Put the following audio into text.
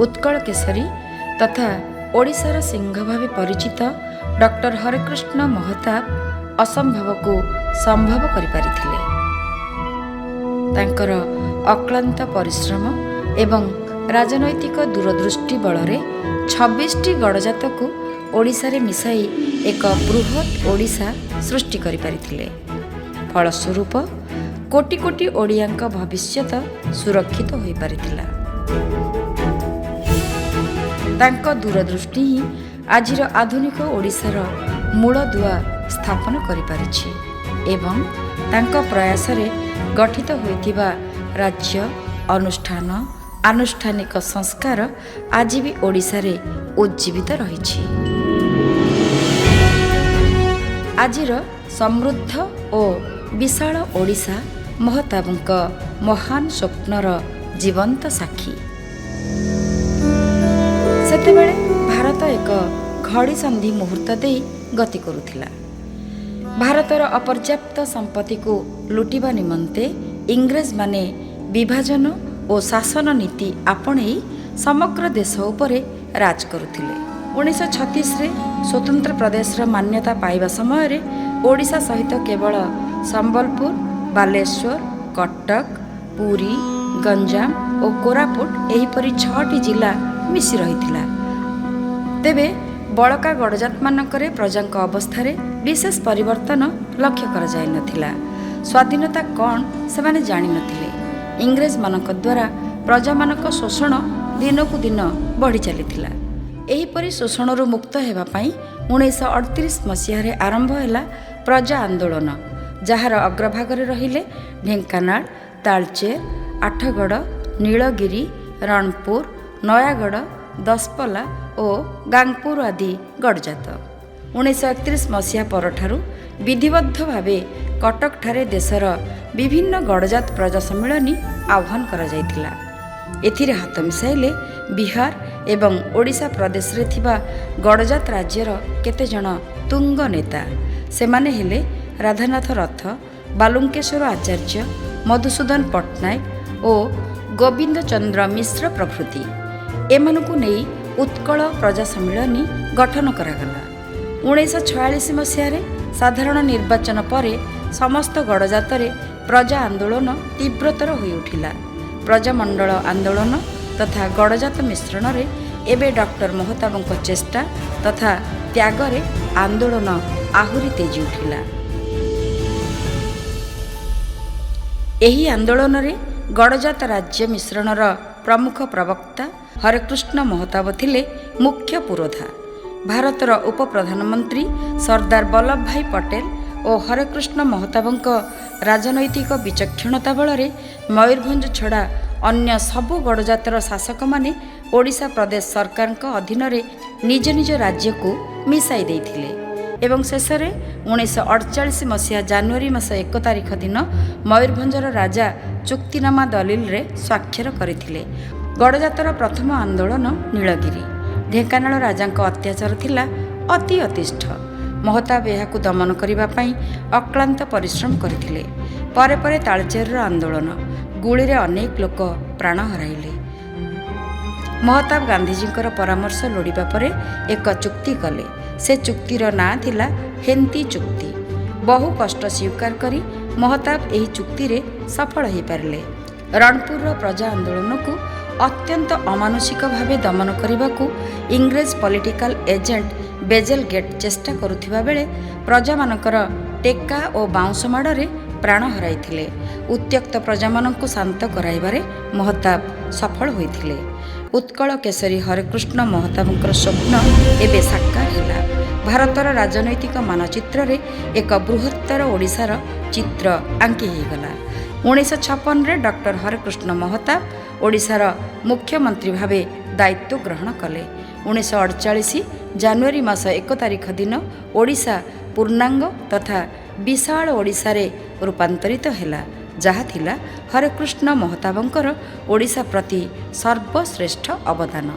उत्कल केसरी तथा ओडिशार सिंह भावे परिचित डॉक्टर हरेकृष्ण महताब असंभव को संभव करिपारिथिले। तांकर अक्लांत परिश्रम एवं राजनैतिक दूरदृष्टि बल 26टी गणजात को ओडिशा रे मिसाई एक बृहत ओडिशा सृष्टि करिपारिथिले। फलस्वरूप कोटि कोटि ओडियांक भविष्यत सुरक्षित होई पारिथिला। तांको दूरदृष्टि ही आजिर आधुनिक ओडिशार मूलदुआ स्थापन करिपारिछि एवं तांको प्रयास रे गठित होइतिबा राज्य अनुष्ठान आनुष्ठानिक संस्कार आज भी ओडिशा रे उज्जीवित रहिछि। आजिर समृद्ध और विशाल ओडिशा महताबଙ୍କ महान स्वप्नर जीवंत साक्षी। सेतेबेले भारत एक घड़ी संधि मुहूर्त दे गति करुथिला। भारतर अपर्याप्त संपत्ति को लुटिबा निमंते इंग्रेज माने विभाजन और शासन नीति आपणे समग्र देश उपरे राज करुथिले। 1936 रे स्वतंत्र प्रदेश मान्यता पाइबा समय रे ओडिशा सहित केवल संबलपुर बालेश्वर कटक पुरी गंजाम और कोरापुट एहीपरि 6टी जिला मिसी रहिथिला। तेबे बड़का गणजात मानकरे प्रजांक अवस्था रे विशेष परिवर्तन लक्ष्य करा जाय नथिला। स्वाधीनता कौन से माने जानि नथिले। इंग्रेज मानक द्वारा प्रजा मानक शोषण दिनकु दिन बढ़ी चलीथिला। एहीपरि शोषणरू मुक्त हेबा पई 1938 मसीह रे आरंभ हैला प्रजा आंदोलन, जहार अग्रभागरे रहिले ढेंकानाल तालचेर आठगड़ नीलगिरी रणपुर नयागढ़ दसपला और गांगपुर आदि गणजात। 1931 मसीहा परठारु विधिबद्ध भावे कटक ठारे देशर विभिन्न गणजात प्रजा सम्मेलन आह्वान करा जायतिला। एथिरे हाथ मिसाइले बिहार एवं ओडिशा प्रदेश रे थिबा गणजात राज्यर केते जण तुंग नेता। सेमाने हेले राधानाथ रथ बालुंकेश्वर आचार्य मधुसूदन पट्टनायक और गोविंद चंद्र मिश्र प्रभृति। एमानकु नेई उत्कल प्रजा सम्मेलन गठन करागला। 1946 मसीह साधारण निर्वाचन परे समस्त गणजात प्रजा आंदोलन तीव्रतर होई उठिला। प्रजामंडल आंदोलन तथा गणजात मिश्रण रे एबे डॉक्टर महताबଙ୍କ चेष्टा तथा त्यागरे आंदोलन आहुरी तेजी उठिला। एही आंदोलन रे गणजात राज्य मिश्रणर प्रमुख प्रवक्ता हरेकृष्ण महताब थिले मुख्य पुरोधा। भारतर उप प्रधानमंत्री सरदार वल्लभ भाई पटेल और हरेकृष्ण महताबଙ୍କ राजनैतिक विचक्षणता बल मयूरभंज छड़ा अन्य सबु गणजातर शासक माने ओडिशा प्रदेश सरकार अधीन निज निज राज्य को मिसाई देथिले एवं शेष में 1948 मसीहा जनवरी मास 1 तारिख दिन मयूरभंजर राजा चुक्तिनामा दलिल रे स्वाक्षर करथिले। गणजातर प्रथम आंदोलन नीलगिरी ढेंकानाल राजांक अत्याचार थिला अति अतिष्ठ। महताब एहाकु दमन करिबा पई अक्लांत परिश्रम करथिले। परे परे तालचेर आंदोलन गुली रे अनेक लोक प्राण हराइले। महताब गांधीजींकर परामर्श लोड़िबा परे एक चुक्ति कले। से चुक्तिर नाँ थिला हेंती चुक्ति। बहु कष्ट स्वीकार करी महताब एही चुक्ति रे सफल हो पारिले। रणपुर प्रजा आंदोलन को अत्यंत अमानुषिक भावे दमन करने इंग्रेज पॉलिटिकल एजेंट बेजेल गेट चेष्टा करुथिबा बेले प्रजा मानकर टेका और बाउंस माड़े प्राण हराइथिले। उत्यक्त प्रजा मानकु शांत कराइबारे महताब सफल होइथिले। उत्कल केसरी हरेकृष्ण महताबଙ୍କର स्वप्न एबे साकार ହେଲା। भारतर राजनैतिक मानचित्र रे एक बृहत्तर ओडिशार चित्र आंकी होगला। 1956 रे डॉक्टर हरेकृष्ण महताब ओडिशार मुख्यमंत्री भावे दायित्व ग्रहण कले। 1948 जनवरी मास 1 तारिख दिन ओडिशा पूर्णांग तथा विशाल ओडिशा रे रूपांतरित हैला, जहा थिला हरेकृष्ण महताबଙ୍କର ओडिशा प्रति सर्वश्रेष्ठ अवदान।